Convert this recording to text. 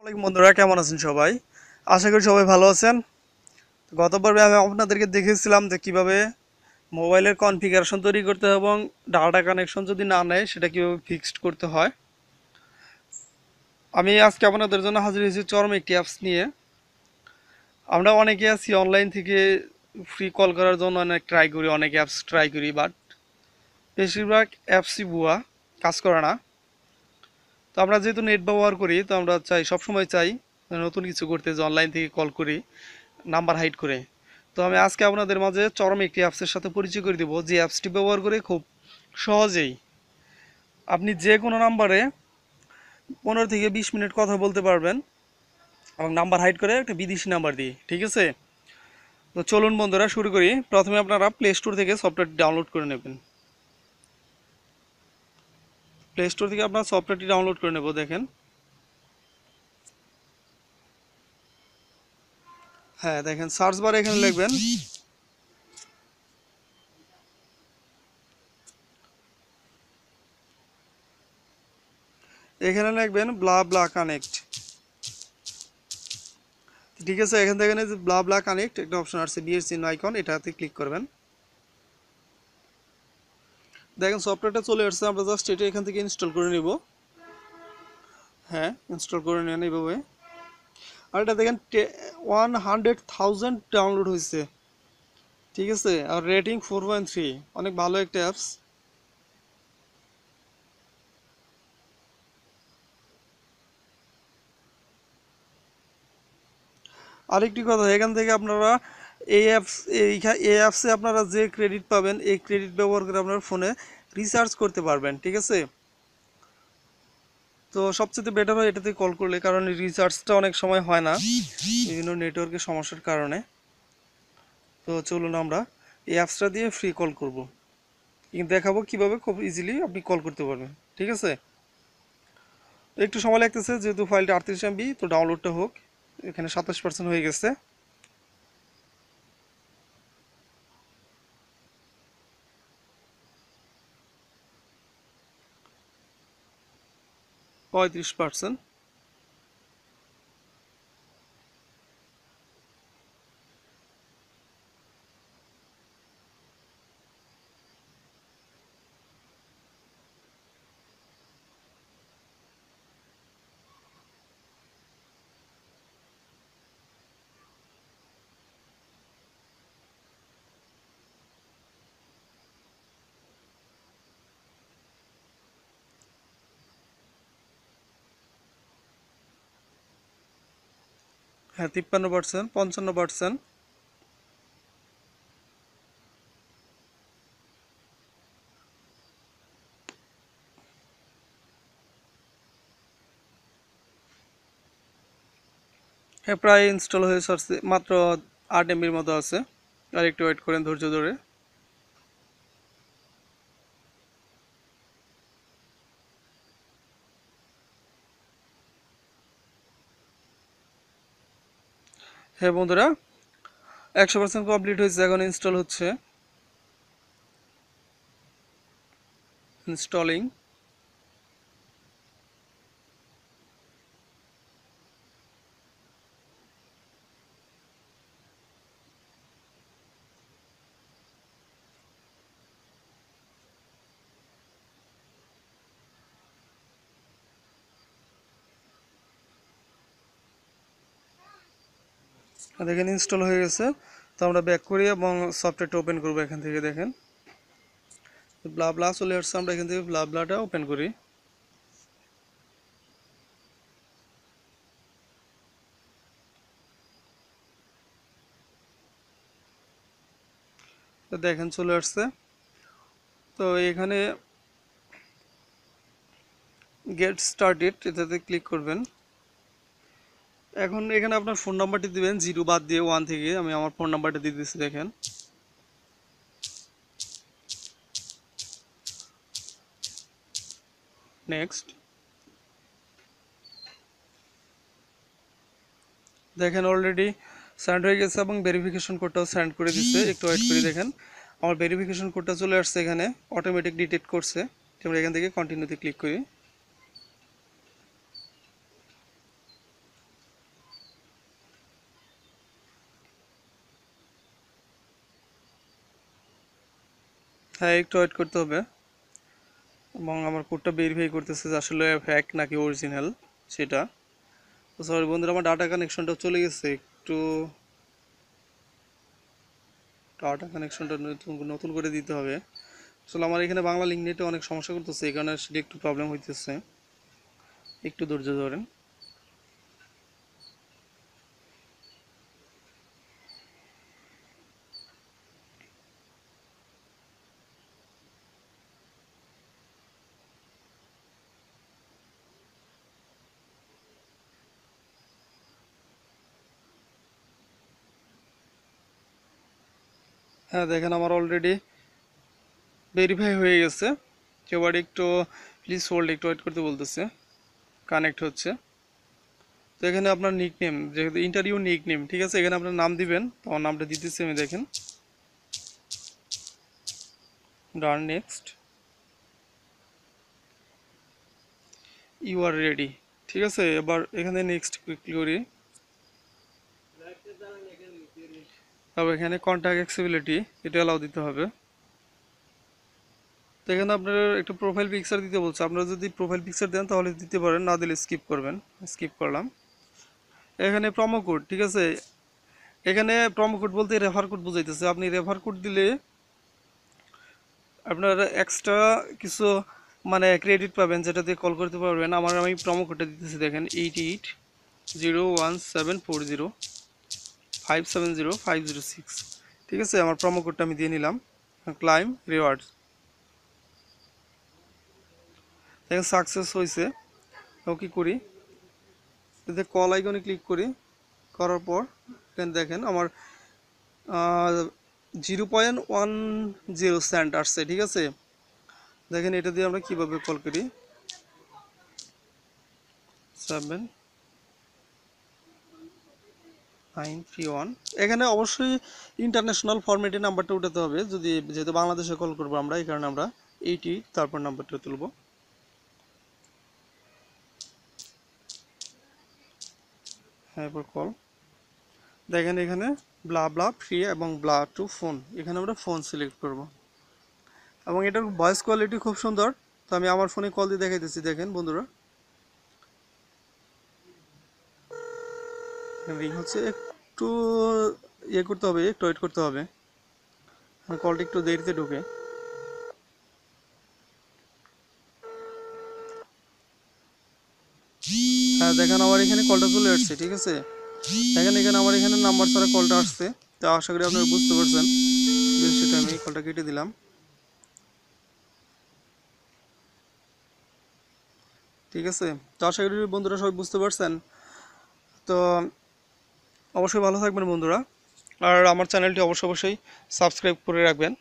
আসসালামু আলাইকুম বন্ধুরা, কেমন আছেন সবাই? আশা করি সবাই ভালো আছেন। গত পর্বে আমি আপনাদেরকে দেখিয়েছিলাম যে কিভাবে মোবাইলের কনফিগারেশন তৈরি করতে হয় এবং ডাটা কানেকশন যদি না নেয় সেটা কিভাবে ফিক্সড করতে হয়। আমি আজকে আপনাদের জন্য হাজির হয়েছি চরম একটি অ্যাপস নিয়ে। আমরা অনেকে আছি অনলাইন থেকে ফ্রি কল করার জন্য অনেক ট্রাই করি, অনেক অ্যাপস ট্রাই করি, বাট বেশিরভাগ অ্যাপসই ভুয়া, কাজ করে না। তো আমরা যেহেতু নেট ব্যবহার করি, তো আমরা সবসময় চাই নতুন কিছু করতে, যে অনলাইন থেকে কল করি নাম্বার হাইড করে। তো আমি আজকে আপনাদের মাঝে চরম একটি অ্যাপসের সাথে পরিচয় করে দেবো, যে অ্যাপসটি ব্যবহার করে খুব সহজেই আপনি যে কোনো নাম্বারে 15 থেকে 20 মিনিট কথা বলতে পারবেন, এবং নাম্বার হাইড করে একটা বিদেশি নাম্বার দিয়ে। ঠিক আছে, তো চলুন বন্ধুরা শুরু করি। প্রথমে আপনারা প্লে স্টোর থেকে সফটওয়্যারটি ডাউনলোড করে নেবেন। প্লে স্টোর থেকে আপনার সফটওয়্যারটি ডাউনলোড করে নেব। দেখেন, হ্যাঁ দেখেন, সার্চ বারে এখানে লিখবেন, এখানে লিখবেন ব্লা ব্লা কানেক্ট। ঠিক আছে, এখান থেকে যে ব্লা ব্লা কানেক্ট একটা অপশন আসছে, বিয়ের চিহ্ন আইকন, এটাতে ক্লিক করবেন। দেখেন সফটওয়্যারটা চলে আসছে, আমরা জাস্ট এটা এখান থেকে ইনস্টল করে নিব। হ্যাঁ, ইনস্টল করে নেন এইভাবে। আর এটা দেখেন 100,000 ডাউনলোড হয়েছে। ঠিক আছে, আর রেটিং 4.3, অনেক ভালো একটা অ্যাপস। আরেকটি কথা, এখান থেকে আপনারা এই অ্যাপসে আপনারা যে ক্রেডিট পাবেন, এই ক্রেডিট ব্যবহার করে আপনার ফোনে রিচার্জ করতে পারবেন। ঠিক আছে, তো সবচেয়ে বেটার হয় এটাতে কল করলে, কারণ রিচার্জটা অনেক সময় হয় না বিভিন্ন নেটওয়ার্কের সমস্যার কারণে। তো চলুন আমরা এই অ্যাপসটা দিয়ে ফ্রি কল করব, কিন্তু দেখাবো কিভাবে খুব ইজিলি আপনি কল করতে পারবেন। ঠিক আছে, তো একটু সময় লাগতেছে যেহেতু ফাইলটা 38 MB, তো ডাউনলোডটা হোক। এখানে 27% হয়ে গেছে। 35%। হ্যাঁ, 53%, 55%। হ্যাঁ, প্রায় ইনস্টল হয়ে সারছে, মাত্র 8 MBর মতো আছে। আর একটু ওয়েট করেন ধৈর্য ধরে। হ্যাঁ বন্ধুরা, 100% কমপ্লিট হয়েছে, এখন ইনস্টল হচ্ছে। ইনস্টলিং। দেখেন ইনস্টল হয়ে গেছে। তো আমরা ব্যাক করি এবং সফটওয়্যারটা ওপেন করবো এখান থেকে। দেখেন ব্লা ব্লা চলে আসছে, আমরা এখান থেকে ব্লা ব্লাটা ওপেন করি। তো দেখেন চলে আসছে। তো এখানে গেট স্টার্টেড, এটাতে ক্লিক করবেন। এখন এখানে আপনার ফোন নাম্বারটি দিবেন, 0 বাদ দিয়ে 1 থেকে আমি আমার ফোন নাম্বারটা দিয়ে দিচ্ছি। দেখেন নেক্সট। দেখেন অলরেডি সেন্ড হয়ে গেছে এবং ভেরিফিকেশন কোডটাও সেন্ড করে দিচ্ছে। একটু ওয়েট করি। দেখেন আমার ভেরিফিকেশন কোডটা চলে আসছে, এখানে অটোমেটিক ডিটেক্ট করছে। আমরা এখান থেকে কন্টিনিউতে ক্লিক করি। হ্যাঁ, একটু ওয়েট করতে হবে। এবং আমার কোডটা ভেরিফাই করতেছে যে আসলে ফ্যাক নাকি অরিজিনাল সেটা। তো সরি বন্ধুরা, আমার ডাটা কানেকশনটা চলে গেছে। একটু ডাটা কানেকশনটা নতুন নতুন করে দিতে হবে। আসলে আমার এখানে বাংলা লিঙ্ক নেটে অনেক সমস্যা করতেছে, এই কারণে সেটা একটু প্রবলেম হইতেছে। একটু ধৈর্য ধরেন। হ্যাঁ দেখেন, আমার অলরেডি ভেরিফাই হয়ে গেছে। এবার একটু প্লিজ হোল্ড, একটু ওয়েট করতে বলতেছে, কানেক্ট হচ্ছে। তো এখানে আপনার নিকনেম, যেহেতু ইন্টারভিউ নিকনেম, ঠিক আছে, এখানে আপনার নাম দিবেন। তো আমার নামটা দিতেছি আমি, দেখেন done next, you are ready. ঠিক আছে, এবার এখানে নেক্সট ক্লিক করি। তারপর এখানে কন্ট্যাক্ট অ্যাক্সেসিবিলিটি, এটা অ্যালাউ দিতে হবে। তো এখানে আপনার একটু প্রোফাইল পিকচার দিতে বলছে। আপনারা যদি প্রোফাইল পিকচার দেন তাহলে দিতে পারেন, না দিলে স্কিপ করবেন। স্কিপ করলাম। এখানে প্রোমো কোড, ঠিক আছে, এখানে প্রোমো কোড বলতে রেফার কোড বোঝাইতেছে। আপনি রেফার কোড দিলে আপনার এক্সট্রা কিছু মানে ক্রেডিট পাবেন, যেটা দিয়ে কল করতে পারবেন। আমি প্রোমো কোডটা দিতেছি, দেখেন 88017405700506। ঠিক আছে, আমার প্রোমো কোডটা আমি দিয়ে নিলাম। ক্লাইম রিওয়ার্ডস, দেখেন সাকসেস হয়েছে। কি করি, এতে কল আইকনে ক্লিক করি। করার পর এখানে দেখেন আমার 0.10 সেন্ট আসছে। ঠিক আছে, দেখেন এটা দিয়ে আমরা কিভাবে কল করি। 7931, এখানে অবশ্যই ইন্টারন্যাশনাল ফরম্যাটে নাম্বারটা উঠাতে হবে, যেহেতু বাংলাদেশে কল করবো আমরা, এই কারণে আমরা 80 তারপর নাম্বারটা তুলব। হ্যাঁ, এরপর কল। দেখেন এখানে ব্লা ব্লা ফ্রি এবং ব্লা টু ফোন, এখানে আমরা ফোন সিলেক্ট করব। এবং এটার ভয়েস কোয়ালিটি খুব সুন্দর। তো আমি আমার ফোনে কল দিয়ে দেখাইতেছি, দেখেন বন্ধুরা রিং হচ্ছে। একটু ইয়ে করতে হবে, একটু ওয়েট করতে হবে, কলটা একটু দেরিতে ঢুকে। হ্যাঁ দেখেন, আমার এখানে কলটা চলে আসছে। ঠিক আছে, দেখেন এখানে আমার এখানে নাম্বার ছাড়া কলটা আসছে। তো আশা করি আপনারা বুঝতে পারছেন। সেটা আমি কলটা কেটে দিলাম। ঠিক আছে, তো আশা করি বন্ধুরা সবাই বুঝতে পারছেন। তো অবশ্যই ভালো থাকবেন বন্ধুরা, আর আমার চ্যানেলটি অবশ্যই সাবস্ক্রাইব করে রাখবেন।